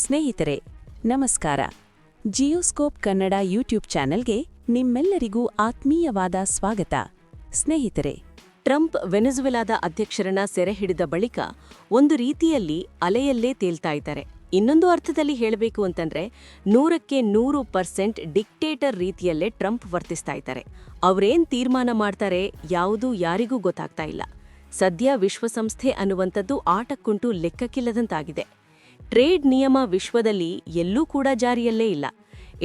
ಸ್ನೇಹಿತರೆ ನಮಸ್ಕಾರ. ಜಿಯೋಸ್ಕೋಪ್ ಕನ್ನಡ ಯೂಟ್ಯೂಬ್ ಚಾನೆಲ್ಗೆ ನಿಮ್ಮೆಲ್ಲರಿಗೂ ಆತ್ಮೀಯವಾದ ಸ್ವಾಗತ. ಸ್ನೇಹಿತರೆ, ಟ್ರಂಪ್ ವೆನೆಜುವೆಲಾದ ಅಧ್ಯಕ್ಷರನ್ನ ಸೆರೆ ಹಿಡಿದ ಬಳಿಕ ಒಂದು ರೀತಿಯಲ್ಲಿ ಅಲೆಯಲ್ಲೇ ತೇಲ್ತಾ ಇದ್ದಾರೆ. ಇನ್ನೊಂದು ಅರ್ಥದಲ್ಲಿ ಹೇಳಬೇಕು ಅಂತಂದ್ರೆ 100% ಡಿಕ್ಟೇಟರ್ ರೀತಿಯಲ್ಲೇ ಟ್ರಂಪ್ ವರ್ತಿಸ್ತಾ ಇದ್ದಾರೆ. ಅವರೇನ್ ತೀರ್ಮಾನ ಮಾಡ್ತಾರೆ ಯಾವುದೂ ಯಾರಿಗೂ ಗೊತ್ತಾಗ್ತಾ ಇಲ್ಲ. ಸದ್ಯ ವಿಶ್ವಸಂಸ್ಥೆ ಅನ್ನುವಂಥದ್ದು ಆಟಕ್ಕುಂಟು ಲೆಕ್ಕಕ್ಕಿಲ್ಲದಂತಾಗಿದೆ. ಟ್ರೇಡ್ ನಿಯಮ ವಿಶ್ವದಲ್ಲಿ ಎಲ್ಲೂ ಕೂಡ ಜಾರಿಯಲ್ಲೇ ಇಲ್ಲ.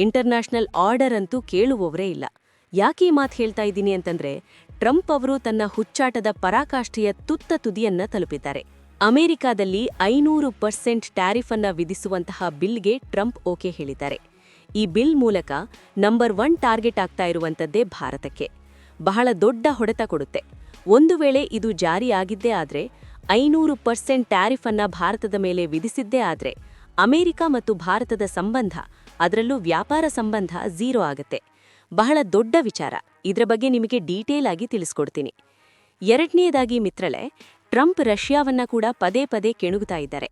ಇಂಟರ್ನ್ಯಾಷನಲ್ ಆರ್ಡರ್ ಅಂತೂ ಕೇಳುವವರೇ ಇಲ್ಲ. ಯಾಕೆ ಈ ಮಾತು ಹೇಳ್ತಾ ಇದ್ದೀನಿ ಅಂತಂದ್ರೆ, ಟ್ರಂಪ್ ಅವರು ತನ್ನ ಹುಚ್ಚಾಟದ ಪರಾಕಾಷ್ಠೆಯ ತುತ್ತ ತುದಿಯನ್ನ ತಲುಪಿದ್ದಾರೆ. ಅಮೆರಿಕಾದಲ್ಲಿ 500% ಟ್ಯಾರಿಫ್ ಅನ್ನ ವಿಧಿಸುವಂತಹ ಬಿಲ್ಗೆ ಟ್ರಂಪ್ ಓಕೆ ಹೇಳಿದ್ದಾರೆ. ಈ ಬಿಲ್ ಮೂಲಕ ನಂಬರ್ 1 ಟಾರ್ಗೆಟ್ ಆಗ್ತಾ ಇರುವಂತದ್ದೇ ಭಾರತಕ್ಕೆ. ಬಹಳ ದೊಡ್ಡ ಹೊಡೆತ ಕೊಡುತ್ತೆ. ಒಂದು ವೇಳೆ ಇದು ಜಾರಿಯಾಗಿದ್ದೇ ಆದ್ರೆ, 500% ಟ್ಯಾರಿಫ್ ಅನ್ನ ಭಾರತದ ಮೇಲೆ ವಿಧಿಸಿದ್ದೇ ಆದ್ರೆ, ಅಮೆರಿಕ ಮತ್ತು ಭಾರತದ ಸಂಬಂಧ, ಅದರಲ್ಲೂ ವ್ಯಾಪಾರ ಸಂಬಂಧ 0 ಆಗತ್ತೆ. ಬಹಳ ದೊಡ್ಡ ವಿಚಾರ. ಇದರ ಬಗ್ಗೆ ನಿಮಗೆ ಡೀಟೇಲ್ ಆಗಿ ತಿಳಿಸ್ಕೊಡ್ತೀನಿ. ಎರಡನೇದಾಗಿ ಮಿತ್ರಳೆ, ಟ್ರಂಪ್ ರಷ್ಯಾವನ್ನ ಕೂಡ ಪದೇ ಪದೇ ಕೆಣುಗುತ್ತಾ ಇದ್ದಾರೆ.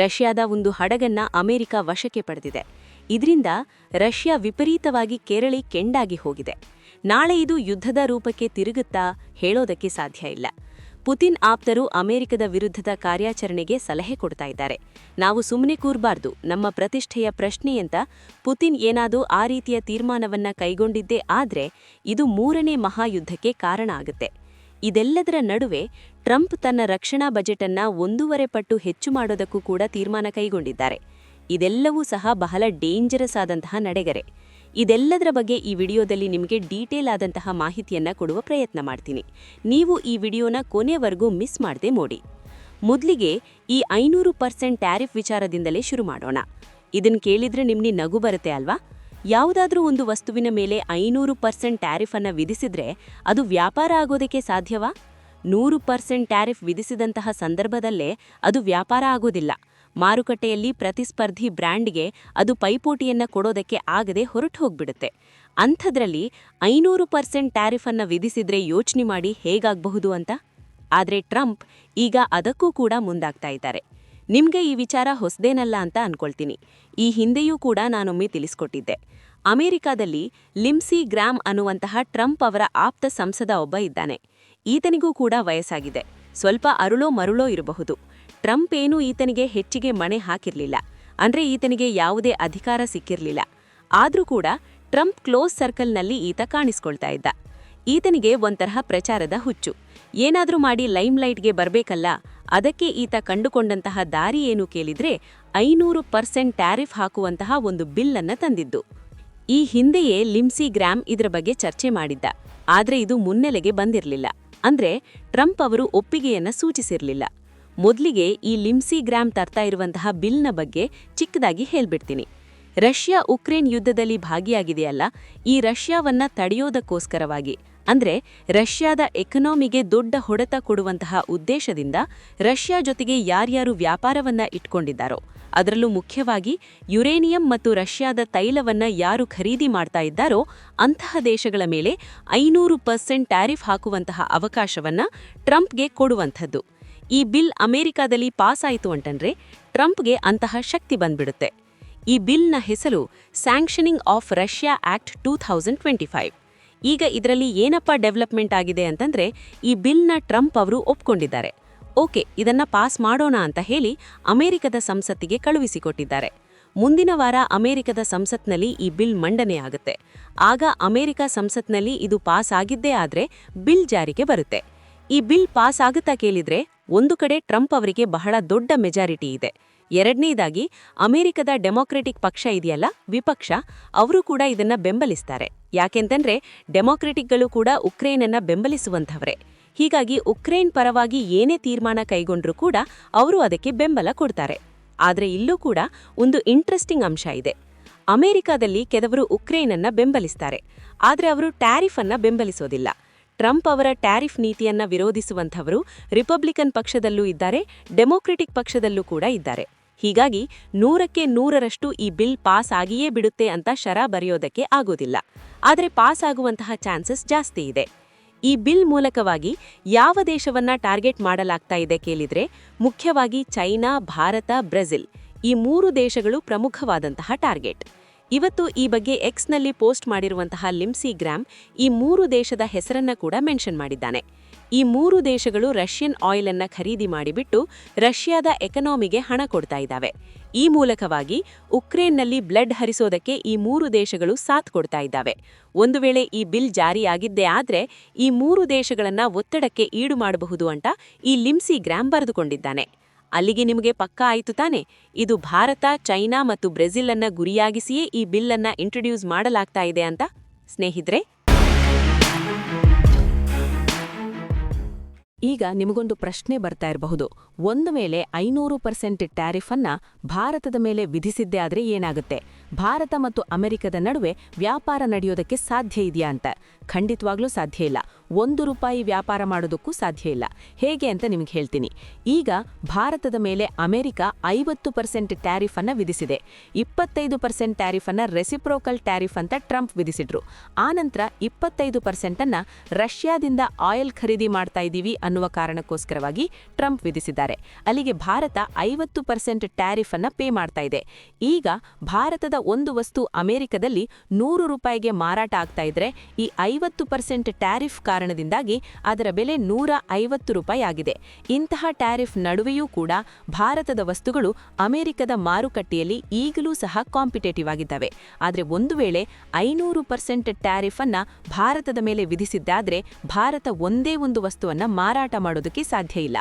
ರಷ್ಯಾದ ಒಂದು ಹಡಗನ್ನ ಅಮೆರಿಕ ವಶಕ್ಕೆ ಪಡೆದಿದೆ. ಇದರಿಂದ ರಷ್ಯಾ ವಿಪರೀತವಾಗಿ ಕೆರಳಿ ಕೆಂಡಾಗಿ ಹೋಗಿದೆ. ನಾಳೆ ಇದು ಯುದ್ಧದ ರೂಪಕ್ಕೆ ತಿರುಗುತ್ತಾ ಹೇಳೋದಕ್ಕೆ ಸಾಧ್ಯ ಇಲ್ಲ. ಪುತಿನ್ ಆಪ್ತರು ಅಮೆರಿಕದ ವಿರುದ್ಧದ ಕಾರ್ಯಾಚರಣೆಗೆ ಸಲಹೆ ಕೊಡ್ತಾ ಇದ್ದಾರೆ. ನಾವು ಸುಮ್ಮನೆ ಕೂರಬಾರ್ದು, ನಮ್ಮ ಪ್ರತಿಷ್ಠೆಯ ಪ್ರಶ್ನೆ ಅಂತ ಪುತಿನ್ ಏನಾದರೂ ಆ ರೀತಿಯ ತೀರ್ಮಾನವನ್ನ ಕೈಗೊಂಡಿದ್ದೇ ಆದ್ರೆ ಇದು 3ನೇ ಮಹಾಯುದ್ಧಕ್ಕೆ ಕಾರಣ ಆಗುತ್ತೆ. ಇದೆಲ್ಲದರ ನಡುವೆ ಟ್ರಂಪ್ ತನ್ನ ರಕ್ಷಣಾ ಬಜೆಟನ್ನ 1.5 ಪಟ್ಟು ಹೆಚ್ಚು ಮಾಡೋದಕ್ಕೂ ಕೂಡ ತೀರ್ಮಾನ ಕೈಗೊಂಡಿದ್ದಾರೆ. ಇದೆಲ್ಲವೂ ಸಹ ಬಹಳ ಡೇಂಜರಸ್ ಆದಂತಹ ನಡೆಗರೆ. ಇದೆಲ್ಲದರ ಬಗ್ಗೆ ಈ ವಿಡಿಯೋದಲ್ಲಿ ನಿಮಗೆ ಡೀಟೇಲ್ ಆದಂತಹ ಮಾಹಿತಿಯನ್ನ ಕೊಡುವ ಪ್ರಯತ್ನ ಮಾಡ್ತೀನಿ. ನೀವು ಈ ವಿಡಿಯೋನ ಕೊನೆವರೆಗೂ ಮಿಸ್ ಮಾಡದೆ ನೋಡಿ. ಮೊದಲಿಗೆ ಈ 500% ಟ್ಯಾರಿಫ್ ವಿಚಾರದಿಂದಲೇ ಶುರು ಮಾಡೋಣ. ಇದನ್ನ ಕೇಳಿದ್ರೆ ನಿಮ್ಗೆ ನಗು ಬರುತ್ತೆ ಅಲ್ವಾ? ಯಾವುದಾದ್ರೂ ಒಂದು ವಸ್ತುವಿನ ಮೇಲೆ 500% ಟ್ಯಾರಿಫ್ ಅನ್ನ ವಿಧಿಸಿದ್ರೆ ಅದು ವ್ಯಾಪಾರ ಆಗೋದಕ್ಕೆ ಸಾಧ್ಯವಾ? 100% ಟ್ಯಾರಿಫ್ ವಿಧಿಸಿದಂತಹ ಸಂದರ್ಭದಲ್ಲೇ ಅದು ವ್ಯಾಪಾರ ಆಗೋದಿಲ್ಲ. ಮಾರುಕಟ್ಟೆಯಲ್ಲಿ ಪ್ರತಿಸ್ಪರ್ಧಿ ಬ್ರ್ಯಾಂಡ್ಗೆ ಅದು ಪೈಪೋಟಿಯನ್ನ ಕೊಡೋದಕ್ಕೆ ಆಗದೆ ಹೊರಟು ಹೋಗ್ಬಿಡುತ್ತೆ. ಅಂಥದ್ರಲ್ಲಿ 500% ಟ್ಯಾರಿಫ್ ಅನ್ನ ವಿಧಿಸಿದ್ರೆ ಯೋಚನೆ ಮಾಡಿ ಹೇಗಾಗಬಹುದು ಅಂತ. ಆದ್ರೆ ಟ್ರಂಪ್ ಈಗ ಅದಕ್ಕೂ ಕೂಡ ಮುಂದಾಗ್ತಾ ಇದ್ದಾರೆ. ನಿಮ್ಗೆ ಈ ವಿಚಾರ ಹೊಸದೇನಲ್ಲ ಅಂತ ಅನ್ಕೊಳ್ತೀನಿ. ಈ ಹಿಂದೆಯೂ ಕೂಡ ನಾನೊಮ್ಮೆ ತಿಳಿಸ್ಕೊಟ್ಟಿದ್ದೆ. ಅಮೆರಿಕಾದಲ್ಲಿ ಲಿಂಡ್ಸಿ ಗ್ರಾಮ್ ಅನ್ನುವಂತಹ ಟ್ರಂಪ್ ಅವರ ಆಪ್ತ ಸಂಸದ ಒಬ್ಬ ಇದ್ದಾನೆ. ಈತನಿಗೂ ಕೂಡ ವಯಸ್ಸಾಗಿದೆ. ಸ್ವಲ್ಪ ಅರುಳೋ ಮರುಳೋ ಇರಬಹುದು. ಟ್ರಂಪ್ ಏನೂ ಈತನಿಗೆ ಹೆಚ್ಚಿಗೆ ಮಣೆ ಹಾಕಿರ್ಲಿಲ್ಲ. ಅಂದ್ರೆ ಈತನಿಗೆ ಯಾವುದೇ ಅಧಿಕಾರ ಸಿಕ್ಕಿರ್ಲಿಲ್ಲ. ಆದ್ರೂ ಕೂಡ ಟ್ರಂಪ್ ಕ್ಲೋಸ್ ಸರ್ಕಲ್ನಲ್ಲಿ ಈತ ಕಾಣಿಸ್ಕೊಳ್ತಾ ಇದ್ದ. ಈತನಿಗೆ ಒಂತರಹ ಪ್ರಚಾರದ ಹುಚ್ಚು. ಏನಾದ್ರೂ ಮಾಡಿ ಲೈಮ್ಲೈಟ್ಗೆ ಬರ್ಬೇಕಲ್ಲ, ಅದಕ್ಕೆ ಈತ ಕಂಡುಕೊಂಡಂತಹ ದಾರಿ ಏನು ಕೇಳಿದ್ರೆ 500% ಟ್ಯಾರಿಫ್ ಹಾಕುವಂತಹ ಒಂದು ಬಿಲ್ ಅನ್ನ ತಂದಿದ್ದು. ಈ ಹಿಂದೆಯೇ ಲಿಂಡ್ಸಿ ಗ್ರಾಮ್ ಇದರ ಬಗ್ಗೆ ಚರ್ಚೆ ಮಾಡಿದ್ದ. ಆದ್ರೆ ಇದು ಮುನ್ನೆಲೆಗೆ ಬಂದಿರಲಿಲ್ಲ. ಅಂದ್ರೆ ಟ್ರಂಪ್ ಅವರು ಒಪ್ಪಿಗೆಯನ್ನ ಸೂಚಿಸಿರ್ಲಿಲ್ಲ. ಮೊದಲಿಗೆ ಈ ಲಿಂಡ್ಸಿ ಗ್ರಾಮ್ ತರ್ತಾ ಇರುವಂತಹ ಬಿಲ್ನ ಬಗ್ಗೆ ಚಿಕ್ಕದಾಗಿ ಹೇಳ್ಬಿಡ್ತೀನಿ. ರಷ್ಯಾ ಉಕ್ರೇನ್ ಯುದ್ಧದಲ್ಲಿ ಭಾಗಿಯಾಗಿದೆಯಲ್ಲ, ಈ ರಷ್ಯಾವನ್ನ ತಡೆಯೋದಕ್ಕೋಸ್ಕರವಾಗಿ, ಅಂದ್ರೆ ರಷ್ಯಾದ ಎಕನಾಮಿಗೆ ದೊಡ್ಡ ಹೊಡೆತ ಕೊಡುವಂತಹ ಉದ್ದೇಶದಿಂದ ರಷ್ಯಾ ಜೊತೆಗೆ ಯಾರ್ಯಾರು ವ್ಯಾಪಾರವನ್ನ ಇಟ್ಕೊಂಡಿದ್ದಾರೋ, ಅದರಲ್ಲೂ ಮುಖ್ಯವಾಗಿ ಯುರೇನಿಯಂ ಮತ್ತು ರಷ್ಯಾದ ತೈಲವನ್ನ ಯಾರು ಖರೀದಿ ಮಾಡ್ತಾ ಇದ್ದಾರೋ ಅಂತಹ ದೇಶಗಳ ಮೇಲೆ 500% ಟ್ಯಾರಿಫ್ ಹಾಕುವಂತಹ ಅವಕಾಶವನ್ನ ಟ್ರಂಪ್ಗೆ ಕೊಡುವಂಥದ್ದು. ಈ ಬಿಲ್ ಅಮೆರಿಕಾದಲ್ಲಿ ಪಾಸ್ ಆಯಿತು ಅಂತಂದ್ರೆ ಟ್ರಂಪ್ಗೆ ಅಂತಹ ಶಕ್ತಿ ಬಂದ್ಬಿಡುತ್ತೆ. ಈ ಬಿಲ್ನ ಹೆಸರು ಸ್ಯಾಂಕ್ಷನಿಂಗ್ ಆಫ್ ರಷ್ಯಾ ಆಕ್ಟ್ 2025. ಈಗ ಇದರಲ್ಲಿ ಏನಪ್ಪಾ ಡೆವಲಪ್ಮೆಂಟ್ ಆಗಿದೆ ಅಂತಂದ್ರೆ, ಈ ಬಿಲ್ನ ಟ್ರಂಪ್ ಅವರು ಒಪ್ಕೊಂಡಿದ್ದಾರೆ. ಓಕೆ, ಇದನ್ನ ಪಾಸ್ ಮಾಡೋಣ ಅಂತ ಹೇಳಿ ಅಮೆರಿಕದ ಸಂಸತ್ತಿಗೆ ಕಳುಹಿಸಿಕೊಟ್ಟಿದ್ದಾರೆ. ಮುಂದಿನ ವಾರ ಅಮೆರಿಕದ ಸಂಸತ್ನಲ್ಲಿ ಈ ಬಿಲ್ ಮಂಡನೆ ಆಗುತ್ತೆ. ಆಗ ಅಮೆರಿಕ ಸಂಸತ್ನಲ್ಲಿ ಇದು ಪಾಸ್ ಆಗಿದ್ದೇ ಆದ್ರೆ ಬಿಲ್ ಜಾರಿಗೆ ಬರುತ್ತೆ. ಈ ಬಿಲ್ ಪಾಸ್ ಆಗುತ್ತಾ ಕೇಳಿದ್ರೆ, ಒಂದು ಕಡೆ ಟ್ರಂಪ್ ಅವರಿಗೆ ಬಹಳ ದೊಡ್ಡ ಮೆಜಾರಿಟಿ ಇದೆ. ಎರಡನೇದಾಗಿ ಅಮೆರಿಕದ ಡೆಮೊಕ್ರೆಟಿಕ್ ಪಕ್ಷ ಇದೆಯಲ್ಲ, ವಿಪಕ್ಷ, ಅವರು ಕೂಡ ಇದನ್ನ ಬೆಂಬಲಿಸ್ತಾರೆ. ಯಾಕೆಂತಂದ್ರೆ ಡೆಮೊಕ್ರೆಟಿಕ್ಗಳು ಕೂಡ ಉಕ್ರೇನನ್ನ ಬೆಂಬಲಿಸುವಂಥವರೇ. ಹೀಗಾಗಿ ಉಕ್ರೇನ್ ಪರವಾಗಿ ಏನೇ ತೀರ್ಮಾನ ಕೈಗೊಂಡ್ರೂ ಕೂಡ ಅವರು ಅದಕ್ಕೆ ಬೆಂಬಲ ಕೊಡ್ತಾರೆ. ಆದ್ರೆ ಇಲ್ಲೂ ಕೂಡ ಒಂದು ಇಂಟ್ರೆಸ್ಟಿಂಗ್ ಅಂಶ ಇದೆ. ಅಮೆರಿಕಾದಲ್ಲಿ ಕೆಲವರು ಉಕ್ರೇನನ್ನ ಬೆಂಬಲಿಸ್ತಾರೆ, ಆದ್ರೆ ಅವರು ಟ್ಯಾರಿಫ್ ಅನ್ನ ಬೆಂಬಲಿಸೋದಿಲ್ಲ. ಟ್ರಂಪ್ ಅವರ ಟ್ಯಾರಿಫ್ ನೀತಿಯನ್ನ ವಿರೋಧಿಸುವಂಥವರು ರಿಪಬ್ಲಿಕನ್ ಪಕ್ಷದಲ್ಲೂ ಇದ್ದಾರೆ, ಡೆಮೊಕ್ರೆಟಿಕ್ ಪಕ್ಷದಲ್ಲೂ ಕೂಡ ಇದ್ದಾರೆ. ಹೀಗಾಗಿ 100% ಈ ಬಿಲ್ ಪಾಸ್ ಆಗಿಯೇ ಬಿಡುತ್ತೆ ಅಂತ ಶರ ಬರೆಯೋದಕ್ಕೆ ಆಗೋದಿಲ್ಲ. ಆದರೆ ಪಾಸ್ ಆಗುವಂತಹ ಚಾನ್ಸಸ್ ಜಾಸ್ತಿ ಇದೆ. ಈ ಬಿಲ್ ಮೂಲಕವಾಗಿ ಯಾವ ದೇಶವನ್ನ ಟಾರ್ಗೆಟ್ ಮಾಡಲಾಗ್ತಾ ಇದೆ ಕೇಳಿದ್ರೆ, ಮುಖ್ಯವಾಗಿ ಚೈನಾ, ಭಾರತ, ಬ್ರೆಜಿಲ್ ಈ 3 ದೇಶಗಳು ಪ್ರಮುಖವಾದಂತಹ ಟಾರ್ಗೆಟ್. ಇವತ್ತು ಈ ಬಗ್ಗೆ ಎಕ್ಸ್ನಲ್ಲಿ ಪೋಸ್ಟ್ ಮಾಡಿರುವಂತಹ ಲಿಂಡ್ಸೆ ಗ್ರಾಹಮ್ ಈ 3 ದೇಶದ ಹೆಸರನ್ನ ಕೂಡ ಮೆನ್ಷನ್ ಮಾಡಿದ್ದಾನೆ. ಈ 3 ದೇಶಗಳು ರಷ್ಯನ್ ಆಯಿಲ್ ಅನ್ನ ಖರೀದಿ ಮಾಡಿಬಿಟ್ಟು ರಷ್ಯಾದ ಎಕನಾಮಿಗೆ ಹಣ ಕೊಡ್ತಾ ಇದ್ದಾವೆ. ಈ ಮೂಲಕವಾಗಿ ಉಕ್ರೇನ್ನಲ್ಲಿ ಬ್ಲಡ್ ಹರಿಸೋದಕ್ಕೆ ಈ 3 ದೇಶಗಳು ಸಾಥ್ ಕೊಡ್ತಾ ಇದ್ದಾವೆ. ಒಂದು ವೇಳೆ ಈ ಬಿಲ್ ಜಾರಿಯಾಗಿದ್ದೇ ಆದ್ರೆ ಈ 3 ದೇಶಗಳನ್ನ ಒತ್ತಡಕ್ಕೆ ಈಡು ಮಾಡಬಹುದು ಅಂತ ಈ ಲಿಂಡ್ಸೆ ಗ್ರಾಹಮ್ ಬರೆದುಕೊಂಡಿದ್ದಾನೆ. ಅಲ್ಲಿಗೆ ನಿಮಗೆ ಪಕ್ಕಾ ಆಯಿತು ತಾನೆ? ಇದು ಭಾರತ, ಚೈನಾ ಮತ್ತು ಬ್ರೆಜಿಲ್ ಅನ್ನ ಗುರಿಯಾಗಿಸಿಯೇ ಈ ಬಿಲ್ ಅನ್ನ ಇಂಟ್ರೊಡ್ಯೂಸ್ ಮಾಡಲಾಗ್ತಾ ಇದೆ ಅಂತ. ಸ್ನೇಹಿತರೆ, ಈಗ ನಿಮಗೊಂದು ಪ್ರಶ್ನೆ ಬರ್ತಾ ಇರಬಹುದು. ಒಂದು ವೇಳೆ 500% ಟ್ಯಾರಿಫ್ ಅನ್ನ ಭಾರತದ ಮೇಲೆ ವಿಧಿಸಿದ್ದೇ ಆದ್ರೆ ಏನಾಗುತ್ತೆ? ಭಾರತ ಮತ್ತು ಅಮೆರಿಕದ ನಡುವೆ ವ್ಯಾಪಾರ ನಡೆಯೋದಕ್ಕೆ ಸಾಧ್ಯ ಇದೆಯಾ ಅಂತ. ಖಂಡಿತವಾಗ್ಲೂ ಸಾಧ್ಯ ಇಲ್ಲ. ₹1 ವ್ಯಾಪಾರ ಮಾಡೋದಕ್ಕೂ ಸಾಧ್ಯ ಇಲ್ಲ. ಹೇಗೆ ಅಂತ ನಿಮಗೆ ಹೇಳ್ತೀನಿ. ಈಗ ಭಾರತದ ಮೇಲೆ ಅಮೆರಿಕ 50% ಟ್ಯಾರಿಫ್ ಅನ್ನ ವಿಧಿಸಿದೆ. 25% ಟ್ಯಾರಿಫ್ ಅನ್ನ ರೆಸಿಪ್ರೋಕಲ್ ಟ್ಯಾರಿಫ್ ಅಂತ ಟ್ರಂಪ್ ವಿಧಿಸಿದ್ರು. ಆನಂತರ 25% ಅನ್ನ ರಷ್ಯಾದಿಂದ ಆಯಿಲ್ ಖರೀದಿ ಮಾಡ್ತಾ ಇದ್ದೀವಿ ಅನ್ನುವ ಕಾರಣಕ್ಕೋಸ್ಕರವಾಗಿ ಟ್ರಂಪ್ ವಿಧಿಸಿದ್ದಾರೆ. ಅಲ್ಲಿಗೆ ಭಾರತ 50% ಟ್ಯಾರಿಫ್ ಅನ್ನ ಪೇ ಮಾಡ್ತಾ ಇದೆ. ಈಗ ಭಾರತದ ಒಂದು ವಸ್ತು ಅಮೆರಿಕದಲ್ಲಿ ₹100ಗೆ ಮಾರಾಟ ಆಗ್ತಾ ಇದ್ರೆ ಈ 50% ಟ್ಯಾರಿಫ್ ಕಾರಣದಿಂದಾಗಿ ಅದರ ಬೆಲೆ ₹150 ಆಗಿದೆ. ಇಂತಹ ಟ್ಯಾರಿಫ್ ನಡುವೆಯೂ ಕೂಡ ಭಾರತದ ವಸ್ತುಗಳು ಅಮೆರಿಕದ ಮಾರುಕಟ್ಟೆಯಲ್ಲಿ ಈಗಲೂ ಸಹ ಕಾಂಪಿಟೇಟಿವ್ ಆಗಿದ್ದಾವೆ. ಆದರೆ ಒಂದು ವೇಳೆ 500% ಟ್ಯಾರಿಫ್ ಅನ್ನ ಭಾರತದ ಮೇಲೆ ವಿಧಿಸಿದ್ದಾದ್ರೆ ಭಾರತ ಒಂದೇ ಒಂದು ವಸ್ತುವನ್ನ ಮಾರಾಟ ಮಾಡೋದಕ್ಕೆ ಸಾಧ್ಯ ಇಲ್ಲ.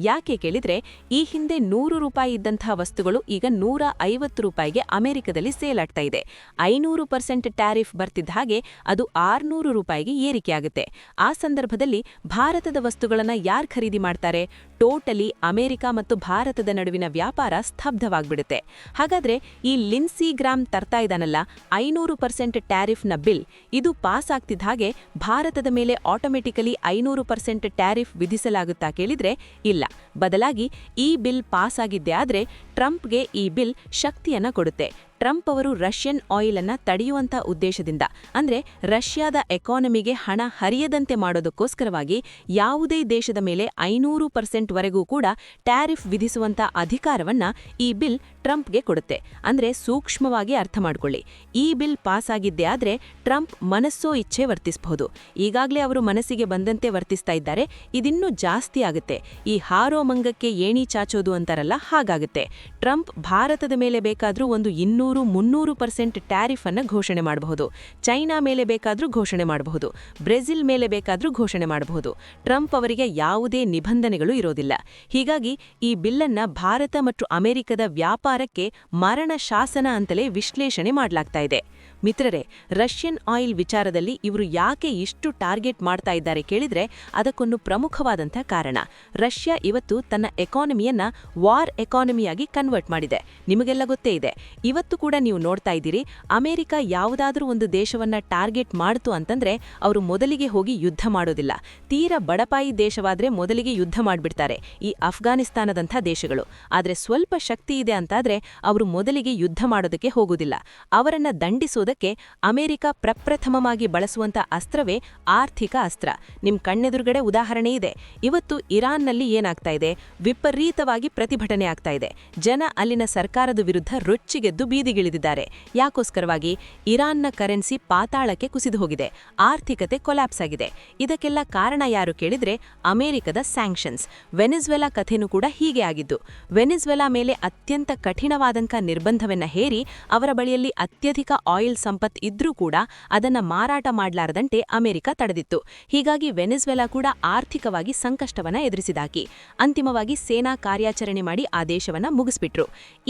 ಯಾಕೆ ಕೇಳಿದ್ರೆ ಈ ಹಿಂದೆ ₹100 ಇದ್ದಂತಹ ವಸ್ತುಗಳು ಈಗ ₹150ಗೆ ಅಮೆರಿಕದಲ್ಲಿ ಸೇಲ್ ಆಗ್ತಾ ಇದೆ. 500% ಟ್ಯಾರಿಫ್ ಬರ್ತಿದ್ದ ಹಾಗೆ ಅದು ₹600ಗೆ ಏರಿಕೆಯಾಗುತ್ತೆ. ಆ ಸಂದರ್ಭದಲ್ಲಿ ಭಾರತದ ವಸ್ತುಗಳನ್ನ ಯಾರು ಖರೀದಿ ಮಾಡ್ತಾರೆ? ಟೋಟಲಿ ಅಮೆರಿಕ ಮತ್ತು ಭಾರತದ ನಡುವಿನ ವ್ಯಾಪಾರ ಸ್ತಬ್ಧವಾಗ್ಬಿಡುತ್ತೆ. ಹಾಗಾದ್ರೆ ಈ ಲಿಂಡ್ಸೆ ಗ್ರಾಹಮ್ ತರ್ತಾ ಇದ್ದಾನಲ್ಲ 500% ಟ್ಯಾರಿಫ್ನ ಬಿಲ್, ಇದು ಪಾಸ್ ಆಗ್ತಿದ್ದ ಹಾಗೆ ಭಾರತದ ಮೇಲೆ ಆಟೋಮೆಟಿಕಲಿ 500% ಟ್ಯಾರಿಫ್ ವಿಧಿಸಲಾಗುತ್ತಾ ಕೇಳಿದ್ರೆ ಇಲ್ಲ. ಬದಲಾಗಿ ಈ ಬಿಲ್ ಪಾಸ್ ಆಗಿದ್ದೇ ಆದ್ರೆ ಟ್ರಂಪ್ಗೆ ಈ ಬಿಲ್ ಶಕ್ತಿಯನ್ನ ಕೊಡುತ್ತೆ. ಟ್ರಂಪ್ ಅವರು ರಷ್ಯನ್ ಆಯಿಲ್ ಅನ್ನ ತಡೆಯುವಂತ ಉದ್ದೇಶದಿಂದ, ಅಂದ್ರೆ ರಷ್ಯಾದ ಎಕಾನಮಿಗೆ ಹಣ ಹರಿಯದಂತೆ ಮಾಡೋದಕ್ಕೋಸ್ಕರವಾಗಿ ಯಾವುದೇ ದೇಶದ ಮೇಲೆ 500% ವರೆಗೂ ಕೂಡ ಟ್ಯಾರಿಫ್ ವಿಧಿಸುವಂತ ಅಧಿಕಾರವನ್ನ ಈ ಬಿಲ್ ಟ್ರಂಪ್ಗೆ ಕೊಡುತ್ತೆ. ಅಂದ್ರೆ ಸೂಕ್ಷ್ಮವಾಗಿ ಅರ್ಥ ಮಾಡ್ಕೊಳ್ಳಿ. ಈ ಬಿಲ್ ಪಾಸ್ ಆಗಿದ್ದೇ ಆದ್ರೆ ಟ್ರಂಪ್ ಮನಸ್ಸೋ ಇಚ್ಛೆ ವರ್ತಿಸಬಹುದು. ಈಗಾಗಲೇ ಅವರು ಮನಸ್ಸಿಗೆ ಬಂದಂತೆ ವರ್ತಿಸ್ತಾ ಇದ್ದಾರೆ. ಇದಿನ್ನೂ ಜಾಸ್ತಿ ಆಗುತ್ತೆ. ಈ ಹಾರೋ ಮಂಗಕ್ಕೆ ಏಣಿ ಚಾಚೋದು ಅಂತಾರಲ್ಲ, ಹಾಗಾಗುತ್ತೆ. ಟ್ರಂಪ್ ಭಾರತದ ಮೇಲೆ ಬೇಕಾದ್ರೂ ಒಂದು 200-300% ಟ್ಯಾರಿಫ್ ಅನ್ನ ಘೋಷಣೆ ಮಾಡಬಹುದು. ಚೈನಾ ಮೇಲೆ ಬೇಕಾದ್ರೂ ಘೋಷಣೆ ಮಾಡಬಹುದು. ಬ್ರೆಜಿಲ್ ಮೇಲೆ ಬೇಕಾದ್ರೂ ಘೋಷಣೆ ಮಾಡಬಹುದು. ಟ್ರಂಪ್ ಅವರಿಗೆ ಯಾವುದೇ ನಿಬಂಧನೆಗಳು ಇರೋದಿಲ್ಲ. ಹೀಗಾಗಿ ಈ ಬಿಲ್ಲನ್ನ ಭಾರತ ಮತ್ತು ಅಮೆರಿಕದ ವ್ಯಾಪಾರಕ್ಕೆ ಮರಣ ಶಾಸನ ಅಂತಲೇ ವಿಶ್ಲೇಷಣೆ ಮಾಡಲಾಗ್ತಾ ಇದೆ. ಮಿತ್ರರೇ, ರಷ್ಯನ್ ಆಯಿಲ್ ವಿಚಾರದಲ್ಲಿ ಇವರು ಯಾಕೆ ಇಷ್ಟು ಟಾರ್ಗೆಟ್ ಮಾಡ್ತಾ ಇದ್ದಾರೆ ಕೇಳಿದ್ರೆ ಅದಕ್ಕೊಂದು ಪ್ರಮುಖವಾದಂಥ ಕಾರಣ. ರಷ್ಯಾ ಇವತ್ತು ತನ್ನ ಎಕಾನಮಿಯನ್ನ ವಾರ್ ಎಕಾನಮಿಯಾಗಿ ಕನ್ವರ್ಟ್ ಮಾಡಿದೆ. ನಿಮಗೆಲ್ಲ ಗೊತ್ತೇ ಇದೆ. ಇವತ್ತು ಕೂಡ ನೀವು ನೋಡ್ತಾ ಇದ್ದೀರಿ, ಅಮೆರಿಕ ಯಾವುದಾದ್ರೂ ಒಂದು ದೇಶವನ್ನ ಟಾರ್ಗೆಟ್ ಮಾಡ್ತು ಅಂತಂದ್ರೆ ಅವರು ಮೊದಲಿಗೆ ಹೋಗಿ ಯುದ್ಧ ಮಾಡೋದಿಲ್ಲ. ತೀರಾ ಬಡಪಾಯಿ ದೇಶವಾದ್ರೆ ಮೊದಲಿಗೆ ಯುದ್ಧ ಮಾಡ್ಬಿಡ್ತಾರೆ, ಈ ಅಫ್ಘಾನಿಸ್ತಾನದಂಥ ದೇಶಗಳು. ಆದ್ರೆ ಸ್ವಲ್ಪ ಶಕ್ತಿ ಇದೆ ಅಂತಾದ್ರೆ ಅವರು ಮೊದಲಿಗೆ ಯುದ್ಧ ಮಾಡೋದಕ್ಕೆ ಹೋಗುವುದಿಲ್ಲ. ಅವರನ್ನ ದಂಡಿಸೋದಕ್ಕೆ ಅಮೆರಿಕ ಪ್ರಪ್ರಥಮವಾಗಿ ಬಳಸುವಂತ ಅಸ್ತ್ರವೇ ಆರ್ಥಿಕ ಅಸ್ತ್ರ. ನಿಮ್ ಕಣ್ಣೆದುರುಗಡೆ ಉದಾಹರಣೆ ಇದೆ. ಇವತ್ತು ಇರಾನ್ನಲ್ಲಿ ಏನಾಗ್ತಾ ಇದೆ? ವಿಪರೀತವಾಗಿ ಪ್ರತಿಭಟನೆ ಆಗ್ತಾ ಇದೆ. ಜನ ಅಲ್ಲಿನ ಸರ್ಕಾರದ ವಿರುದ್ಧ ರೊಚ್ಚಿಗೆದ್ದು ಬೀದಿಗಿಳಿದಿದ್ದಾರೆ. ಯಾಕೋಸ್ಕರವಾಗಿ? ಇರಾನ್ನ ಕರೆನ್ಸಿ ಪಾತಾಳಕ್ಕೆ ಕುಸಿದು ಹೋಗಿದೆ, ಆರ್ಥಿಕತೆ ಕೊಲ್ಯಾಪ್ಸ್ ಆಗಿದೆ. ಇದಕ್ಕೆಲ್ಲ ಕಾರಣ ಯಾರು ಕೇಳಿದ್ರೆ ಅಮೆರಿಕದ ಸ್ಯಾಂಕ್ಷನ್ಸ್. ವೆನೆಜುವೆಲಾ ಕಥೆನೂ ಕೂಡ ಹೀಗೆ ಆಗಿದ್ದು. ವೆನೆಜುವೆಲಾ ಮೇಲೆ ಅತ್ಯಂತ ಕಠಿಣವಾದಂಥ ನಿರ್ಬಂಧವನ್ನ ಹೇರಿ ಅವರ ಬಳಿಯಲ್ಲಿ ಅತ್ಯಧಿಕ ಆಯಿಲ್ ಸಂಪತ್ ಇದ್ರೂ ಕೂಡ ಅದನ್ನ ಮಾರಾಟ ಮಾಡಲಾರದಂತೆ ಅಮೆರಿಕ ತಡೆದಿತ್ತು. ಹೀಗಾಗಿ ವೆನೆಜುವೆಲಾ ಕೂಡ ಆರ್ಥಿಕವಾಗಿ ಸಂಕಷ್ಟವನ್ನ ಎದುರಿಸಿದಾಕಿ ಅಂತಿಮವಾಗಿ ಸೇನಾ ಕಾರ್ಯಾಚರಣೆ ಮಾಡಿ ಆ ದೇಶವನ್ನ ಮುಗಿಸ್ಬಿಟ್ರು.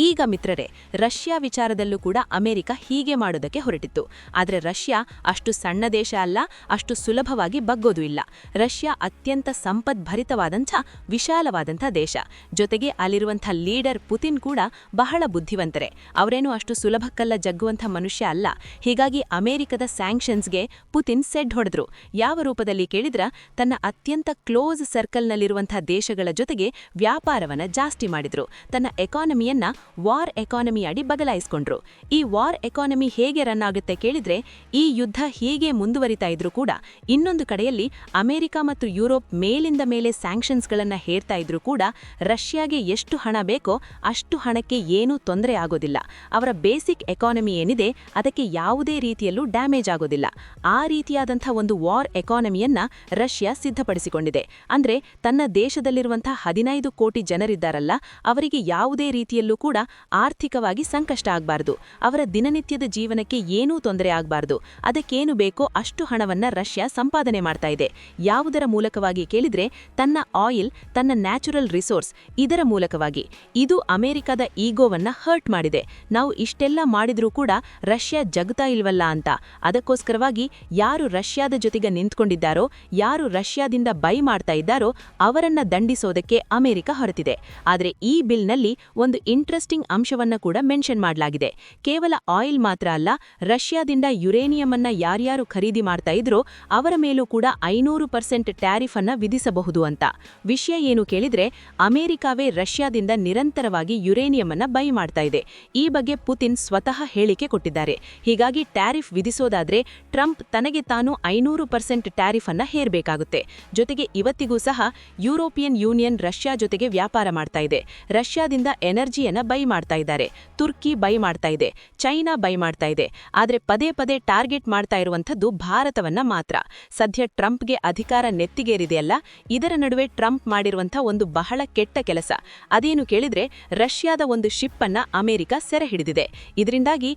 ಈಗ ಮಿತ್ರರೇ, ರಷ್ಯಾ ವಿಚಾರದಲ್ಲೂ ಕೂಡ ಅಮೆರಿಕ ಹೀಗೆ ಮಾಡೋದಕ್ಕೆ ಹೊರಟಿತ್ತು. ಆದರೆ ರಷ್ಯಾ ಅಷ್ಟು ಸಣ್ಣ ದೇಶ ಅಲ್ಲ, ಅಷ್ಟು ಸುಲಭವಾಗಿ ಬಗ್ಗೋದು ಇಲ್ಲ. ರಷ್ಯಾ ಅತ್ಯಂತ ಸಂಪದ್ಭರಿತವಾದಂಥ ವಿಶಾಲವಾದಂಥ ದೇಶ. ಜೊತೆಗೆ ಅಲ್ಲಿರುವಂಥ ಲೀಡರ್ ಪುತಿನ್ ಕೂಡ ಬಹಳ ಬುದ್ಧಿವಂತರೆ. ಅವರೇನು ಅಷ್ಟು ಸುಲಭಕ್ಕಲ್ಲ ಜಗ್ಗುವಂಥ ಮನುಷ್ಯ ಅಲ್ಲ. ಹೀಗಾಗಿ ಅಮೆರಿಕದ ಸ್ಯಾಂಕ್ಷನ್ಸ್ಗೆ ಪುತಿನ್ ಸೆಡ್ ಹೊಡೆದ್ರು. ಯಾವ ರೂಪದಲ್ಲಿ ಕೇಳಿದ್ರ, ತನ್ನ ಅತ್ಯಂತ ಕ್ಲೋಸ್ ಸರ್ಕಲ್ನಲ್ಲಿರುವಂತಹ ದೇಶಗಳ ಜೊತೆಗೆ ವ್ಯಾಪಾರವನ್ನ ಜಾಸ್ತಿ ಮಾಡಿದ್ರು. ತನ್ನ ಎಕಾನಮಿಯನ್ನ ವಾರ್ ಎಕಾನಮಿ ಅಡಿ ಬದಲಾಯಿಸಿಕೊಂಡ್ರು. ಈ ವಾರ್ ಎಕಾನಮಿ ಹೇಗೆ ರನ್ ಆಗುತ್ತೆ ಕೇಳಿದ್ರೆ, ಈ ಯುದ್ಧ ಹೀಗೆ ಮುಂದುವರಿತಾ ಇದ್ರೂ ಕೂಡ ಇನ್ನೊಂದು ಕಡೆಯಲ್ಲಿ ಅಮೆರಿಕ ಮತ್ತು ಯುರೋಪ್ ಮೇಲಿಂದ ಮೇಲೆ ಸ್ಯಾಂಕ್ಷನ್ಸ್ಗಳನ್ನ ಹೇರ್ತಾ ಇದ್ರೂ ಕೂಡ ರಷ್ಯಾಗೆ ಎಷ್ಟು ಹಣ ಬೇಕೋ ಅಷ್ಟು ಹಣಕ್ಕೆ ಏನೂ ತೊಂದರೆ ಆಗೋದಿಲ್ಲ. ಅವರ ಬೇಸಿಕ್ ಎಕಾನಮಿ ಏನಿದೆ ಅದಕ್ಕೆ ಯಾವುದೇ ರೀತಿಯಲ್ಲೂ ಡ್ಯಾಮೇಜ್ ಆಗೋದಿಲ್ಲ. ಆ ರೀತಿಯಾದಂಥ ಒಂದು ವಾರ್ ಎಕಾನಮಿಯನ್ನ ರಷ್ಯಾ ಸಿದ್ಧಪಡಿಸಿಕೊಂಡಿದೆ. ಅಂದ್ರೆ ತನ್ನ ದೇಶದಲ್ಲಿರುವಂತಹ 15 ಕೋಟಿ ಜನರಿದ್ದಾರಲ್ಲ, ಅವರಿಗೆ ಯಾವುದೇ ರೀತಿಯಲ್ಲೂ ಕೂಡ ಆರ್ಥಿಕವಾಗಿ ಸಂಕಷ್ಟ ಆಗಬಾರದು, ಅವರ ದಿನನಿತ್ಯದ ಜೀವನಕ್ಕೆ ಏನೂ ತೊಂದರೆ ಆಗಬಾರದು. ಅದಕ್ಕೇನು ಬೇಕೋ ಅಷ್ಟು ಹಣವನ್ನ ರಷ್ಯಾ ಸಂಪಾದನೆ ಮಾಡ್ತಾ ಇದೆ. ಯಾವುದರ ಮೂಲಕವಾಗಿ ಕೇಳಿದ್ರೆ, ತನ್ನ ಆಯಿಲ್, ತನ್ನ ನ್ಯಾಚುರಲ್ ರಿಸೋರ್ಸ್, ಇದರ ಮೂಲಕವಾಗಿ. ಇದು ಅಮೆರಿಕದ ಈಗೋವನ್ನ ಹರ್ಟ್ ಮಾಡಿದೆ. ನಾವು ಇಷ್ಟೆಲ್ಲ ಮಾಡಿದ್ರೂ ಕೂಡ ರಷ್ಯಾ ಜಗತಾ ಇಲ್ವಲ್ಲ ಅಂತ. ಅದಕ್ಕೋಸ್ಕರವಾಗಿ ಯಾರು ರಷ್ಯಾದ ಜೊತೆಗೆ ನಿಂತ್ಕೊಂಡಿದ್ದಾರೋ, ಯಾರು ರಷ್ಯಾದಿಂದ ಬೈ ಮಾಡ್ತಾ ಇದ್ದಾರೋ ಅವರನ್ನ ದಂಡಿಸೋದಕ್ಕೆ ಅಮೆರಿಕ ಹೊರಟಿದೆ. ಆದರೆ ಈ ಬಿಲ್ನಲ್ಲಿ ಒಂದು ಇಂಟ್ರೆಸ್ಟಿಂಗ್ ಅಂಶವನ್ನ ಕೂಡ ಮೆನ್ಷನ್ ಮಾಡಲಾಗಿದೆ. ಕೇವಲ ಆಯಿಲ್ ಮಾತ್ರ ಅಲ್ಲ, ರಷ್ಯಾದಿಂದ ಯುರೇನಿಯಂ ಅನ್ನ ಯಾರ್ಯಾರು ಖರೀದಿ ಮಾಡ್ತಾ ಇದ್ರೋ ಅವರ ಮೇಲೂ ಕೂಡ 500% ಟ್ಯಾರಿಫ್ ಅನ್ನ ವಿಧಿಸಬಹುದು ಅಂತ. ವಿಷಯ ಏನು ಕೇಳಿದ್ರೆ, ಅಮೆರಿಕವೇ ರಷ್ಯಾದಿಂದ ನಿರಂತರವಾಗಿ ಯುರೇನಿಯಂ ಅನ್ನ ಬೈ ಮಾಡ್ತಾ ಇದೆ. ಈ ಬಗ್ಗೆ ಪುತಿನ್ ಸ್ವತಃ ಹೇಳಿಕೆ ಕೊಟ್ಟಿದ್ದಾರೆ. ಹೀಗಾಗಿ ಟ್ಯಾರಿಫ್ ವಿಧಿಸೋದಾದ್ರೆ ಟ್ರಂಪ್ ತನಗೆ ತಾನು 500% ಟ್ಯಾರಿಫ್ ಅನ್ನ ಹೇರಬೇಕಾಗುತ್ತೆ. ಜೊತೆಗೆ ಇವತ್ತಿಗೂ ಸಹ ಯುರೋಪಿಯನ್ ಯೂನಿಯನ್ ರಷ್ಯಾ ಜೊತೆಗೆ ವ್ಯಾಪಾರ ಮಾಡ್ತಾ ಇದೆ. ರಷ್ಯಾದಿಂದ ಎನರ್ಜಿಯನ್ನ ಬೈ ಮಾಡ್ತಾ ಇದ್ದಾರೆ. ತುರ್ಕಿ ಬೈ ಮಾಡ್ತಾ ಇದೆ, ಚೈನಾ ಬೈ ಮಾಡ್ತಾ ಇದೆ. ಆದ್ರೆ ಪದೇ ಪದೇ ಟಾರ್ಗೆಟ್ ಮಾಡ್ತಾ ಇರುವಂಥದ್ದು ಭಾರತವನ್ನ ಮಾತ್ರ. ಸದ್ಯ ಟ್ರಂಪ್ಗೆ ಅಧಿಕಾರ ನೆತ್ತಿಗೇರಿದೆಯಲ್ಲ, ಇದರ ನಡುವೆ ಟ್ರಂಪ್ ಮಾಡಿರುವಂಥ ಒಂದು ಬಹಳ ಕೆಟ್ಟ ಕೆಲಸ ಅದೇನು ಕೇಳಿದ್ರೆ, ರಷ್ಯಾದ ಒಂದು ಶಿಪ್ ಅನ್ನ ಅಮೆರಿಕ ಸೆರೆ ಹಿಡಿದಿದೆ. ಇದರಿಂದಾಗಿ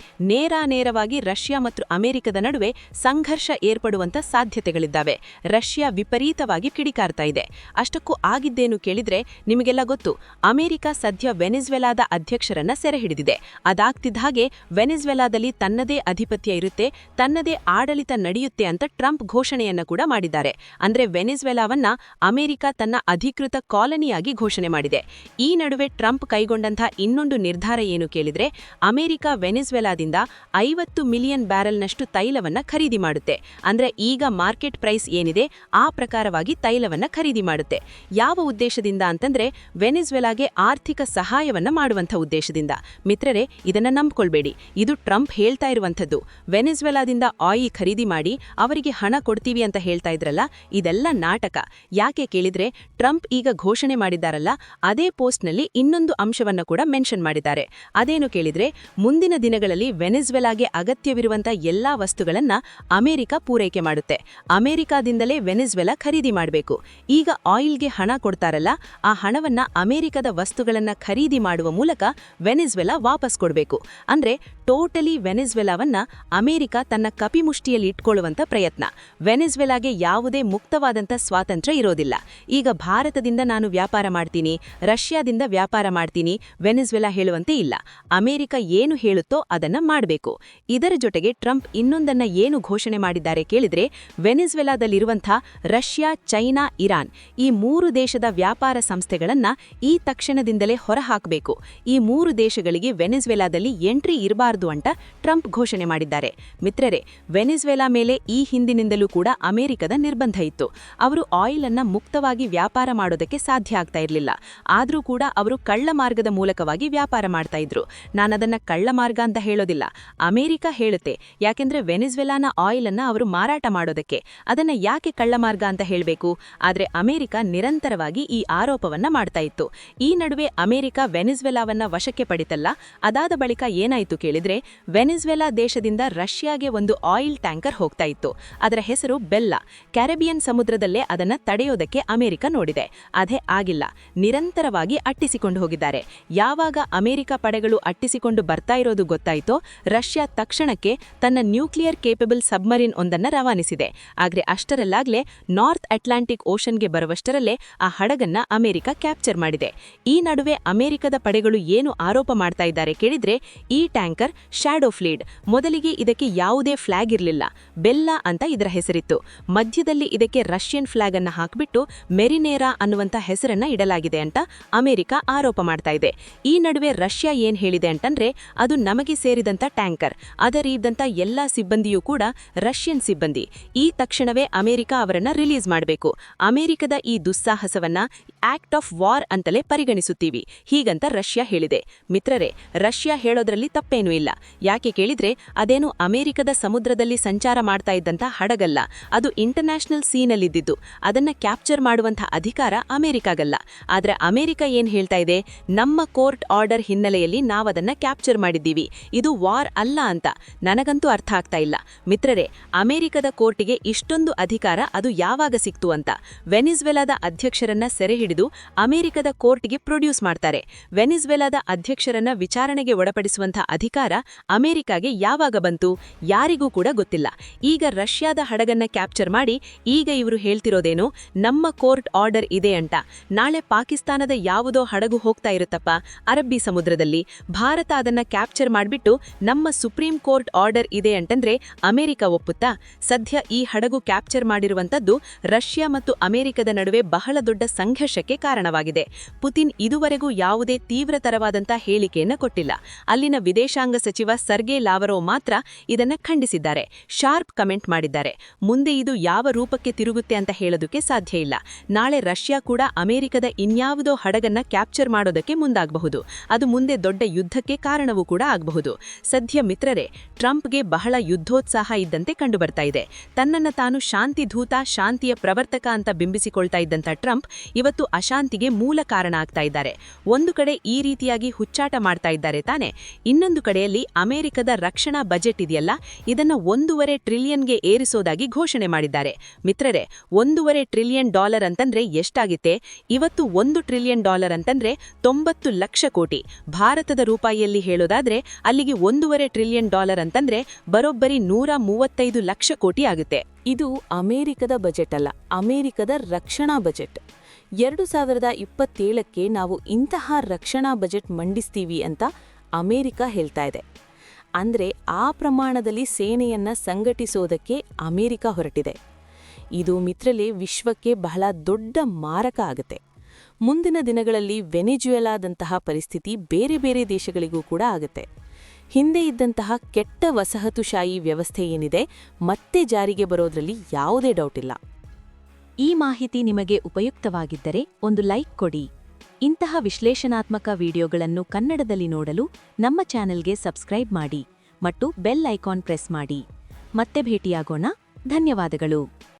ನೇರವಾಗಿ ರಷ್ಯಾ ಮತ್ತು ಅಮೆರಿಕದ ನಡುವೆ ಸಂಘರ್ಷ ಏರ್ಪಡುವಂತ ಸಾಧ್ಯತೆಗಳಿದ್ದಾವೆ. ರಷ್ಯಾ ವಿಪರೀತವಾಗಿ ಕಿಡಿಕಾರ್ತಾ ಇದೆ. ಅಷ್ಟಕ್ಕೂ ಆಗಿದ್ದೇನು ಕೇಳಿದ್ರೆ, ನಿಮಗೆಲ್ಲ ಗೊತ್ತು, ಅಮೆರಿಕ ಸದ್ಯ ವೆನೆಜುವೆಲಾದ ಅಧ್ಯಕ್ಷರನ್ನ ಸೆರೆ ಹಿಡಿದಿದೆ. ಅದಾಗ್ತಿದ್ದ ಹಾಗೆ ವೆನೆಜುವೆಲಾದಲ್ಲಿ ತನ್ನದೇ ಅಧಿಪತ್ಯ ಇರುತ್ತೆ, ತನ್ನದೇ ಆಡಳಿತ ನಡೆಯುತ್ತೆ ಅಂತ ಟ್ರಂಪ್ ಘೋಷಣೆಯನ್ನ ಕೂಡ ಮಾಡಿದ್ದಾರೆ. ಅಂದ್ರೆ ವೆನೆಜುವೆಲಾವನ್ನ ಅಮೆರಿಕ ತನ್ನ ಅಧಿಕೃತ ಕಾಲನಿಯಾಗಿ ಘೋಷಣೆ ಮಾಡಿದೆ. ಈ ನಡುವೆ ಟ್ರಂಪ್ ಕೈಗೊಂಡಂತಹ ಇನ್ನೊಂದು ನಿರ್ಧಾರ ಏನು ಕೇಳಿದ್ರೆ, ಅಮೆರಿಕ ವೆನೆಜುವೆಲಾದಿಂದ 50 ಮಿಲಿಯನ್ ಬ್ಯಾರೆಲ್ನಷ್ಟು ತೈಲವನ್ನ ಖರೀದಿ ಮಾಡುತ್ತೆ. ಅಂದ್ರೆ ಈಗ ಮಾರ್ಕೆಟ್ ಪ್ರೈಸ್ ಏನಿದೆ ಆ ಪ್ರಕಾರವಾಗಿ ತೈಲವನ್ನ ಖರೀದಿ ಮಾಡುತ್ತೆ. ಯಾವ ಉದ್ದೇಶದಿಂದ ಅಂತಂದ್ರೆ, ವೆನೆಜುವೆಲಾಗೆ ಆರ್ಥಿಕ ಸಹಾಯವನ್ನ ಮಾಡುವಂಥ ಉದ್ದೇಶದಿಂದ. ಮಿತ್ರರೇ, ಇದನ್ನ ನಂಬ್ಕೊಳ್ಬೇಡಿ, ಇದು ಟ್ರಂಪ್ ಹೇಳ್ತಾ ಇರುವಂಥದ್ದು. ವೆನೆಜುವೆಲಾದಿಂದ ಆಯಿಲ್ ಖರೀದಿ ಮಾಡಿ ಅವರಿಗೆ ಹಣ ಕೊಡ್ತೀವಿ ಅಂತ ಹೇಳ್ತಾ ಇದ್ರಲ್ಲ, ಇದೆಲ್ಲ ನಾಟಕ. ಯಾಕೆ ಕೇಳಿದ್ರೆ, ಟ್ರಂಪ್ ಈಗ ಘೋಷಣೆ ಮಾಡಿದ್ದಾರಲ್ಲ, ಅದೇ ಪೋಸ್ಟ್ನಲ್ಲಿ ಇನ್ನೊಂದು ಅಂಶವನ್ನ ಕೂಡ ಮೆನ್ಷನ್ ಮಾಡಿದ್ದಾರೆ. ಅದೇನು ಕೇಳಿದ್ರೆ, ಮುಂದಿನ ದಿನಗಳಲ್ಲಿ ವೆನೆಜುವೆಲಾಗೆ ಅಗತ್ಯವಿರುವಂಥ ಎಲ್ಲಾ ವಸ್ತುಗಳನ್ನ ಅಮೆರಿಕ ಪೂರೈಕೆ ಮಾಡುತ್ತೆ. ಅಮೆರಿಕಾದಿಂದಲೇ ವೆನೆಜುವೆಲಾ ಖರೀದಿ ಮಾಡಬೇಕು. ಈಗ ಆಯಿಲ್ಗೆ ಹಣ ಕೊಡ್ತಾರಲ್ಲ, ಆ ಹಣವನ್ನ ಅಮೆರಿಕದ ವಸ್ತುಗಳನ್ನ ಖರೀದಿ ಮಾಡುವ ಮೂಲಕ ವೆನೆಜುವೆಲಾ ವಾಪಸ್ ಕೊಡಬೇಕು. ಅಂದ್ರೆ ಟೋಟಲಿ ವೆನೆಜುವೆಲಾವನ್ನ ಅಮೆರಿಕ ತನ್ನ ಕಪಿಮುಷ್ಟಿಯಲ್ಲಿ ಇಟ್ಕೊಳ್ಳುವಂತ ಪ್ರಯತ್ನ. ವೆನೆಜುವೆಲಾಗೆ ಯಾವುದೇ ಮುಕ್ತವಾದಂಥ ಸ್ವಾತಂತ್ರ್ಯ ಇರೋದಿಲ್ಲ. ಈಗ ಭಾರತದಿಂದ ನಾನು ವ್ಯಾಪಾರ ಮಾಡ್ತೀನಿ, ರಷ್ಯಾದಿಂದ ವ್ಯಾಪಾರ ಮಾಡ್ತೀನಿ, ವೆನೆಜುವೆಲಾ ಹೇಳುವಂತೆ ಇಲ್ಲ. ಅಮೆರಿಕ ಏನು ಹೇಳುತ್ತೋ ಅದನ್ನ ಮಾಡಬೇಕು. ಇದರ ಜೊತೆಗೆ ಟ್ರಂಪ್ ಇನ್ನೊಂದನ್ನ ಏನು ಘೋಷಣೆ ಮಾಡಿದ್ದಾರೆ ಕೇಳಿದ್ರೆ, ವೆನೆಜುವೆಲಾದಲ್ಲಿರುವಂಥ ರಷ್ಯಾ, ಚೈನಾ, ಇರಾನ್ ಈ 3 ದೇಶದ ವ್ಯಾಪಾರ ಸಂಸ್ಥೆಗಳನ್ನ ಈ ತಕ್ಷಣದಿಂದಲೇ ಹೊರಹಾಕಬೇಕು. ಈ 3 ದೇಶಗಳಿಗೆ ವೆನೆಜುವೆಲಾದಲ್ಲಿ ಎಂಟ್ರಿ ಇರಬಾರದು ಅಂತ ಟ್ರಂಪ್ ಘೋಷಣೆ ಮಾಡಿದ್ದಾರೆ. ಮಿತ್ರರೇ, ವೆನೆಜುವೆಲಾ ಮೇಲೆ ಈ ಹಿಂದಿನಿಂದಲೂ ಕೂಡ ಅಮೆರಿಕದ ನಿರ್ಬಂಧ ಇತ್ತು. ಅವರು ಆಯಿಲ್ ಅನ್ನ ಮುಕ್ತವಾಗಿ ವ್ಯಾಪಾರ ಮಾಡೋದಕ್ಕೆ ಸಾಧ್ಯ ಆಗ್ತಾ ಇರಲಿಲ್ಲ. ಆದರೂ ಕೂಡ ಅವರು ಕಳ್ಳ ಮಾರ್ಗದ ಮೂಲಕವಾಗಿ ವ್ಯಾಪಾರ ಮಾಡ್ತಾ ಇದ್ರು. ನಾನದನ್ನ ಕಳ್ಳ ಮಾರ್ಗ ಅಂತ ಹೇಳೋದಿಲ್ಲ, ಅಮೆರಿಕ ಹೇಳುತ್ತೆ. ಯಾಕೆಂದ್ರೆ ವೆನೆಜುವೆಲಾನ ಆಯಿಲ್ ಅನ್ನ ಅವರು ಮಾರಾಟ ಮಾಡೋದಕ್ಕೆ. ಅದನ್ನ ಯಾಕೆ ಕಳ್ಳ ಮಾರ್ಗ ಅಂತ ಹೇಳಬೇಕು? ಆದ್ರೆ ಅಮೆರಿಕ ನಿರಂತರವಾಗಿ ಈ ಆರೋಪವನ್ನ ಮಾಡ್ತಾ ಇತ್ತು. ಈ ನಡುವೆ ಅಮೆರಿಕ ವೆನೆಜುವೆಲಾವನ್ನ ವಶಕ್ಕೆ ಪಡಿತಲ್ಲ. ಅದಾದ ಬಳಿಕ ಏನಾಯಿತು ಕೇಳಿದ್ರೆ, ವೆನೆಜುವೆಲಾ ದೇಶದಿಂದ ರಷ್ಯಾಗೆ ಒಂದು ಆಯಿಲ್ ಟ್ಯಾಂಕರ್ ಹೋಗ್ತಾ ಇತ್ತು. ಅದರ ಹೆಸರು ಬೆಲ್ಲ. ಕ್ಯಾರಿಬಿಯನ್ ಸಮುದ್ರದಲ್ಲೇ ಅದನ್ನ ತಡೆಯೋದಕ್ಕೆ ಅಮೆರಿಕ ನೋಡಿದೆ. ಅದೇ ಆಗಿಲ್ಲ. ನಿರಂತರವಾಗಿ ಅಟ್ಟಿಸಿಕೊಂಡು ಹೋಗಿದ್ದಾರೆ. ಯಾವಾಗ ಅಮೆರಿಕ ಪಡೆಗಳು ಅಟ್ಟಿಸಿಕೊಂಡು ಬರ್ತಾ ಇರೋದು ಗೊತ್ತಾಯಿತೋ, ರಷ್ಯಾ ತಕ್ಷಣಕ್ಕೆ ತನ್ನ ನ್ಯೂಕ್ಲಿಯರ್ ಕೇಪಬಲ್ ಸಬ್ಮರಿನ್ ಒಂದನ್ನ ರವಾನಿಸಿದೆ. ಆದ್ರೆ ಅಷ್ಟರಲ್ಲಾಗ್ಲೇ ನಾರ್ತ್ ಅಟ್ಲಾಂಟಿಕ್ ಓಷನ್ಗೆ ಬರುವಷ್ಟರಲ್ಲೇ ಆ ಹಡಗನ್ನ ಅಮೆರಿಕ ಕ್ಯಾಪ್ಚರ್ ಮಾಡಿದೆ. ಈ ನಡುವೆ ಅಮೆರಿಕದ ಪಡೆಗಳು ಏನು ಆರೋಪ ಮಾಡ್ತಾ ಇದ್ದಾರೆ ಕೇಳಿದ್ರೆ, ಈ ಟ್ಯಾಂಕರ್ ಶ್ಯಾಡೋ ಫ್ಲೀಡ್. ಮೊದಲಿಗೆ ಇದಕ್ಕೆ ಯಾವುದೇ ಫ್ಲಾಗ್ ಇರಲಿಲ್ಲ, ಬೆಲ್ಲ ಅಂತ ಇದರ ಹೆಸರಿತ್ತು. ಮಧ್ಯದಲ್ಲಿ ಇದಕ್ಕೆ ರಷ್ಯನ್ ಫ್ಲಾಗ್ ಅನ್ನ ಹಾಕ್ಬಿಟ್ಟು ಮೆರಿನೇರಾ ಅನ್ನುವಂಥ ಹೆಸರನ್ನ ಇಡಲಾಗಿದೆ ಅಂತ ಅಮೆರಿಕ ಆರೋಪ ಮಾಡ್ತಾ ಇದೆ. ಈ ನಡುವೆ ರಷ್ಯಾ ಏನ್ ಹೇಳಿದೆ ಅಂತಂದ್ರೆ, ಅದು ನಮಗೆ ಸೇರಿದಂತ ಟ್ಯಾಂಕರ್, ಅದರಿದ್ದಂಥ ಎಲ್ಲಾ ಸಿಬ್ಬಂದಿಯೂ ಕೂಡ ರಷ್ಯನ್ ಸಿಬ್ಬಂದಿ. ಈ ತಕ್ಷಣವೇ ಅಮೆರಿಕ ಅವರನ್ನ ರಿಲೀಸ್ ಮಾಡಬೇಕು. ಅಮೆರಿಕದ ಈ ದುಸ್ಸಾಹಸವನ್ನ ಆಕ್ಟ್ ಆಫ್ ವಾರ್ ಅಂತಲೇ ಪರಿಗಣಿಸುತ್ತೀವಿ, ಹೀಗಂತ ರಷ್ಯಾ ಹೇಳಿದೆ. ಮಿತ್ರರೇ, ರಷ್ಯಾ ಹೇಳೋದ್ರಲ್ಲಿ ತಪ್ಪೇನೂ ಇಲ್ಲ. ಯಾಕೆ ಕೇಳಿದ್ರೆ ಅದೇನು ಅಮೆರಿಕದ ಸಮುದ್ರದಲ್ಲಿ ಸಂಚಾರ ಮಾಡ್ತಾ ಇದ್ದಂಥ ಹಡಗಲ್ಲ, ಅದು ಇಂಟರ್ನ್ಯಾಷನಲ್ ಸೀನಲ್ಲಿದ್ದಿದ್ದು. ಅದನ್ನ ಕ್ಯಾಪ್ಚರ್ ಮಾಡುವಂಥ ಅಧಿಕಾರ ಅಮೆರಿಕಾಗಲ್ಲ. ಆದ್ರೆ ಅಮೆರಿಕ ಏನ್ ಹೇಳ್ತಾ ಇದೆ, ನಮ್ಮ ಕೋರ್ಟ್ ಆರ್ಡರ್ ಹಿನ್ನೆಲೆಯಲ್ಲಿ ನಾವದನ್ನ ಕ್ಯಾಪ್ಚರ್ ಮಾಡಿದ್ದೀವಿ, ಇದು ವಾರ್ ಅಲ್ಲ ಅಂತ. ನನಗಂತೂ ಅರ್ಥ ಆಗ್ತಾ ಇಲ್ಲ. ಮಿತ್ರರೇ, ಅಮೆರಿಕದ ಕೋರ್ಟಿಗೆ ಇಷ್ಟೊಂದು ಅಧಿಕಾರ ಅದು ಯಾವಾಗ ಸಿಕ್ತು ಅಂತ. ವೆನಿಜುವೆಲಾದ ಅಧ್ಯಕ್ಷರನ್ನ ಸೆರೆ ಹಿಡಿದು ಅಮೆರಿಕದ ಕೋರ್ಟ್ಗೆ ಪ್ರೊಡ್ಯೂಸ್ ಮಾಡ್ತಾರೆ. ವೆನಿಜುವೆಲಾದ ಅಧ್ಯಕ್ಷರನ್ನ ವಿಚಾರಣೆಗೆ ಒಳಪಡಿಸುವಂಥ ಅಧಿಕಾರ ಅಮೆರಿಕಾಗೆ ಯಾವಾಗ ಬಂತು, ಯಾರಿಗೂ ಕೂಡ ಗೊತ್ತಿಲ್ಲ. ಈಗ ರಷ್ಯಾದ ಹಡಗನ್ನ ಕ್ಯಾಪ್ಚರ್ ಮಾಡಿ ಈಗ ಇವರು ಹೇಳ್ತಿರೋದೇನು, ನಮ್ಮ ಕೋರ್ಟ್ ಆರ್ಡರ್ ಇದೆ ಅಂತ. ನಾಳೆ ಪಾಕಿಸ್ತಾನದ ಯಾವುದೋ ಹಡಗು ಹೋಗ್ತಾ ಇರುತ್ತಪ್ಪ ಅರಬ್ಬಿ ಸಮುದ್ರದಲ್ಲಿ, ಭಾರತ ಅದನ್ನ ಕ್ಯಾಪ್ಚರ್ ಮಾಡಿಬಿಟ್ಟು ನಮ್ಮ ಸುಪ್ರೀಂ ಕೋರ್ಟ್ ಆರ್ಡರ್ ಇದೆ ಅಂತಂದ್ರೆ ಅಮೆರಿಕ ಒಪ್ಪುತ್ತಾ? ಸದ್ಯ ಈ ಹಡಗು ಕ್ಯಾಪ್ಚರ್ ಮಾಡಿರುವಂತದ್ದು ರಷ್ಯಾ ಮತ್ತು ಅಮೆರಿಕದ ನಡುವೆ ಬಹಳ ದೊಡ್ಡ ಸಂಘರ್ಷಕ್ಕೆ ಕಾರಣವಾಗಿದೆ. ಪುತಿನ್ ಇದುವರೆಗೂ ಯಾವುದೇ ತೀವ್ರತರವಾದಂಥ ಹೇಳಿಕೆಯನ್ನ ಕೊಟ್ಟಿಲ್ಲ. ಅಲ್ಲಿನ ವಿದೇಶಾಂಗ ಸಚಿವ ಸರ್ಗೆ ಲಾವರೋವ್ ಮಾತ್ರ ಇದನ್ನ ಖಂಡಿಸಿದ್ದಾರೆ, ಶಾರ್ಪ್ ಕಮೆಂಟ್ ಮಾಡಿದ್ದಾರೆ. ಮುಂದೆ ಇದು ಯಾವ ರೂಪಕ್ಕೆ ತಿರುಗುತ್ತೆ ಅಂತ ಹೇಳೋದಕ್ಕೆ ಸಾಧ್ಯ ಇಲ್ಲ. ನಾಳೆ ರಷ್ಯಾ ಕೂಡ ಅಮೆರಿಕದ ಇನ್ಯಾವುದೋ ಹಡಗನ್ನ ಕ್ಯಾಪ್ಚರ್ ಮಾಡೋದಕ್ಕೆ ಮುಂದಾಗಬಹುದು. ಅದು ಮುಂದೆ ದೊಡ್ಡ ಯುದ್ಧಕ್ಕೆ ಕಾರಣವೂ ಕೂಡ ಆಗಬಹುದು. ಸದ್ಯ ಮಿತ್ರರೇ, ಟ್ರಂಪ್ಗೆ ಬಹಳ ಯುದ್ಧೋತ್ಸಾಹ ಇದ್ದಂತೆ ಕಂಡುಬರ್ತಾ ಇದೆ. ತನ್ನನ್ನ ತಾನು ಶಾಂತಿ ದೂತ, ಶಾಂತಿಯ ಪ್ರವರ್ತಕ ಅಂತ ಬಿಂಬಿಸಿಕೊಳ್ತಾ ಇದ್ದಂಥ ಟ್ರಂಪ್ ಇವತ್ತು ಅಶಾಂತಿಗೆ ಮೂಲ ಕಾರಣ ಆಗ್ತಾ ಇದ್ದಾರೆ. ಒಂದು ಕಡೆ ಈ ರೀತಿಯಾಗಿ ಹುಚ್ಚಾಟ ಮಾಡ್ತಾ ಇದ್ದಾರೆ ತಾನೆ, ಇನ್ನೊಂದು ಕಡೆಯಲ್ಲಿ ಅಮೆರಿಕದ ರಕ್ಷಣಾ ಬಜೆಟ್ ಇದೆಯಲ್ಲ, ಇದನ್ನ $1.5 ಟ್ರಿಲಿಯನ್ಗೆ ಏರಿಸೋದಾಗಿ ಘೋಷಣೆ ಮಾಡಿದ್ದಾರೆ. ಮಿತ್ರರೇ, $1.5 ಟ್ರಿಲಿಯನ್ ಅಂತಂದ್ರೆ ಎಷ್ಟಾಗುತ್ತೆ? ಇವತ್ತು $1 ಟ್ರಿಲಿಯನ್ ಅಂತಂದ್ರೆ 90 ಲಕ್ಷ ಕೋಟಿ. ಭಾರತದ ರೂಪಾಯಿಯಲ್ಲಿ ಹೇಳೋದಾದ್ರೆ ಅಲ್ಲಿಗೆ $1.5 ಟ್ರಿಲಿಯನ್ ಅಂತಂದ್ರೆ ಬರೋಬ್ಬರಿ 135 ಲಕ್ಷ ಕೋಟಿ ಆಗುತ್ತೆ. ಇದು ಅಮೆರಿಕದ ಬಜೆಟ್ ಅಲ್ಲ, ಅಮೆರಿಕದ ರಕ್ಷಣಾ ಬಜೆಟ್. 2027ಕ್ಕೆ ನಾವು ಇಂತಹ ರಕ್ಷಣಾ ಬಜೆಟ್ ಮಂಡಿಸ್ತೀವಿ ಅಂತ ಅಮೆರಿಕ ಹೇಳ್ತಾ ಇದೆ. ಅಂದ್ರೆ ಆ ಪ್ರಮಾಣದಲ್ಲಿ ಸೇನೆಯನ್ನ ಸಂಘಟಿಸೋದಕ್ಕೆ ಅಮೆರಿಕ ಹೊರಟಿದೆ. ಇದು ಮಿತ್ರಲೆ ವಿಶ್ವಕ್ಕೆ ಬಹಳ ದೊಡ್ಡ ಮಾರಕ ಆಗುತ್ತೆ. ಮುಂದಿನ ದಿನಗಳಲ್ಲಿ ವೆನಿಜುವೆಲಾದಂತಹ ಪರಿಸ್ಥಿತಿ ಬೇರೆ ಬೇರೆ ದೇಶಗಳಿಗೂ ಕೂಡ ಆಗುತ್ತೆ. ಹಿಂದೆ ಇದ್ದಂತಹ ಕೆಟ್ಟ ವಸಾಹತುಶಾಹಿ ವ್ಯವಸ್ಥೆ ಏನಿದೆ ಮತ್ತೆ ಜಾರಿಗೆ ಬರೋದ್ರಲ್ಲಿ ಯಾವುದೇ ಡೌಟ್ ಇಲ್ಲ. ಈ ಮಾಹಿತಿ ನಿಮಗೆ ಉಪಯುಕ್ತವಾಗಿದ್ದರೆ ಒಂದು ಲೈಕ್ ಕೊಡಿ. ಇಂತಹ ವಿಶ್ಲೇಷಣಾತ್ಮಕ ವಿಡಿಯೋಗಳನ್ನು ಕನ್ನಡದಲ್ಲಿ ನೋಡಲು ನಮ್ಮ ಚಾನೆಲ್ಗೆ ಸಬ್ಸ್ಕ್ರೈಬ್ ಮಾಡಿ ಮತ್ತು ಬೆಲ್ ಐಕಾನ್ ಪ್ರೆಸ್ ಮಾಡಿ. ಮತ್ತೆ ಭೇಟಿಯಾಗೋಣ. ಧನ್ಯವಾದಗಳು.